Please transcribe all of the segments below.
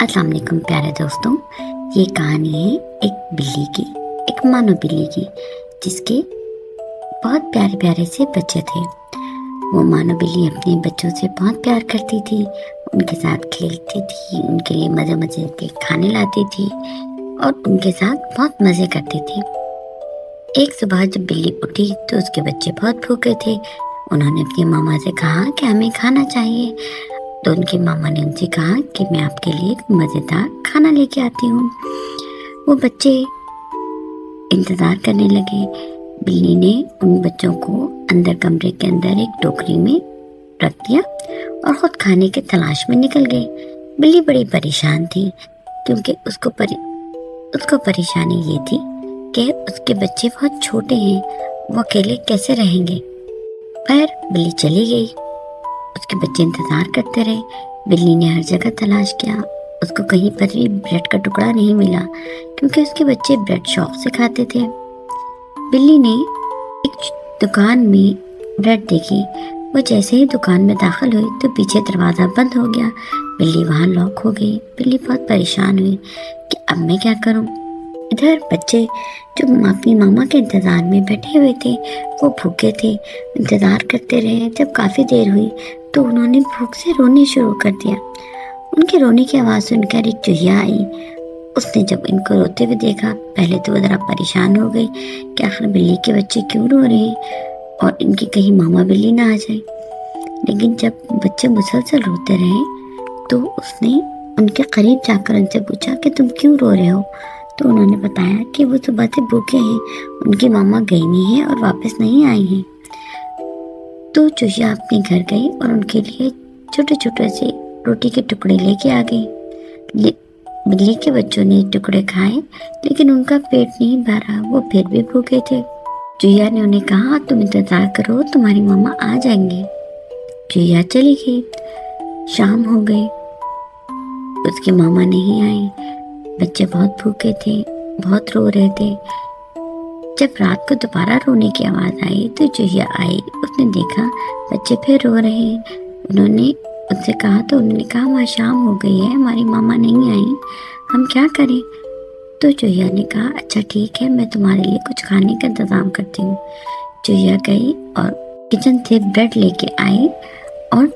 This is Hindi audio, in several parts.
अस्सलाम वालेकुम प्यारे दोस्तों। ये कहानी है एक बिल्ली की, एक मानो बिल्ली की, जिसके बहुत प्यारे प्यारे से बच्चे थे। वो मानो बिल्ली अपने बच्चों से बहुत प्यार करती थी, उनके साथ खेलती थी, उनके लिए मज़े मज़े के खाने लाती थी और उनके साथ बहुत मज़े करती थी। एक सुबह जब बिल्ली उठी तो उसके बच्चे बहुत भूखे थे। उन्होंने अपनी मामा से कहा कि हमें खाना चाहिए। तो उनकी मामा ने उनसे कहा कि मैं आपके लिए एक मज़ेदार खाना लेके आती हूँ। वो बच्चे इंतज़ार करने लगे। बिल्ली ने उन बच्चों को अंदर कमरे के अंदर एक टोकरी में रख दिया और खुद खाने की तलाश में निकल गई। बिल्ली बड़ी परेशान थी क्योंकि उसको परेशानी ये थी कि उसके बच्चे बहुत छोटे हैं, वो अकेले कैसे रहेंगे। पर बिल्ली चली गई। उसके बच्चे इंतजार करते रहे। बिल्ली ने हर जगह तलाश किया, उसको कहीं पर भी ब्रेड का टुकड़ा नहीं मिला क्योंकि उसके बच्चे ब्रेड शॉप से खाते थे। बिल्ली ने एक दुकान में ब्रेड देखी। वो जैसे ही दुकान में दाखिल हुई तो पीछे दरवाज़ा बंद हो गया। बिल्ली वहाँ लॉक हो गई। बिल्ली बहुत परेशान हुई कि अब मैं क्या करूँ। इधर बच्चे जो अपनी मामा के इंतज़ार में बैठे हुए थे, वो भूखे थे, इंतज़ार करते रहे। जब काफ़ी देर हुई तो उन्होंने भूख से रोने शुरू कर दिया। उनके रोने की आवाज़ सुनकर एक चूहिया आई। उसने जब इनको रोते हुए देखा, पहले तो वो ज़रा परेशान हो गई कि आखिर बिल्ली के बच्चे क्यों रो रहे हैं और इनकी कहीं मामा बिल्ली ना आ जाए। लेकिन जब बच्चे मुसलसल रोते रहे तो उसने उनके करीब जाकर उनसे पूछा कि तुम क्यों रो रहे हो। तो उन्होंने बताया कि वो सुबह से भूखे हैं, उनकी मामा गई नहीं है और वापस नहीं आई हैं। तो चूहिया अपने घर गई और उनके लिए छोटे छोटे से रोटी के टुकड़े लेके आ गई। बिल्ली के बच्चों ने टुकड़े खाए लेकिन उनका पेट नहीं भरा, वो फिर भी भूखे थे। चूहिया ने उन्हें कहा, तुम इंतजार करो, तुम्हारी मामा आ जाएंगे। चूहिया चली गई। शाम हो गई, उसकी मामा नहीं आई। बच्चे बहुत भूखे थे, बहुत रो रहे थे। जब रात को दोबारा रोने की आवाज़ आई तो चूहिया आई। उसने देखा बच्चे फिर रो रहे हैं। उन्होंने उनसे कहा तो उन्होंने कहा वहाँ शाम हो गई है, हमारी मामा नहीं आई, हम क्या करें। तो चूहिया ने कहा अच्छा ठीक है, मैं तुम्हारे लिए कुछ खाने का इंतज़ाम करती हूँ। चूहिया गई और किचन से ब्रेड लेके आई और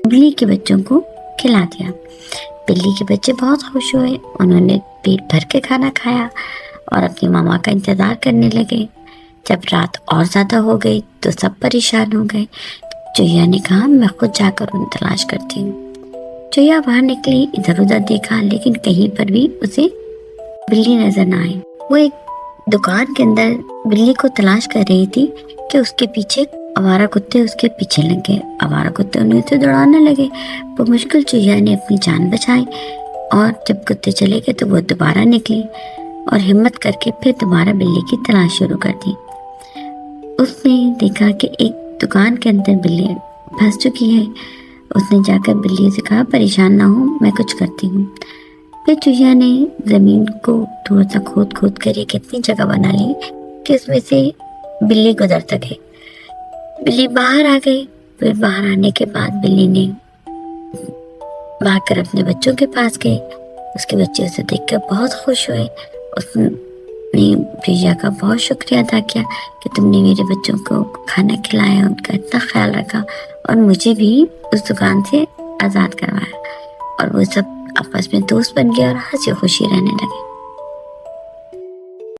बिल्ली के बच्चों को खिला दिया। बिल्ली के बच्चे बहुत खुश हुए। उन्होंने पेट भर के खाना खाया और अपनी मामा का इंतज़ार करने लगे। जब रात और ज़्यादा हो गई तो सब परेशान हो गए। चूहिया ने कहा मैं खुद जाकर उन्हें तलाश करती हूँ। चूहिया बाहर निकली, इधर उधर देखा लेकिन कहीं पर भी उसे बिल्ली नजर न आई। वो एक दुकान के अंदर बिल्ली को तलाश कर रही थी कि उसके पीछे आवारा कुत्ते उसके पीछे लग गए। आवारा कुत्ते उन्हें तो दौड़ाने लगे। वो मुश्किल चूहिया ने अपनी जान बचाई और जब कुत्ते चले गए तो वो दोबारा निकली और हिम्मत करके फिर दोबारा बिल्ली की तलाश शुरू कर दी। उसने देखा कि एक दुकान के अंदर बिल्ली फंस चुकी है। उसने जाकर बिल्ली से कहा परेशान ना हो, मैं कुछ करती हूँ। फिर चूहिया ने ज़मीन को थोड़ा सा खोद खोद कर एक इतनी जगह बना ली कि उसमें से बिल्ली गुजर सके। बिल्ली बाहर आ गई। फिर बाहर आने के बाद बिल्ली ने भागकर अपने बच्चों के पास गई। उसके बच्चे उसे देखकर बहुत खुश हुए। उसने चूहिया का बहुत शुक्रिया अदा किया कि तुमने मेरे बच्चों को खाना खिलाया, उनका इतना ख्याल रखा और मुझे भी उस दुकान से आज़ाद करवाया। और वो सब आपस में दोस्त बन गए और हंसी खुशी रहने लगे।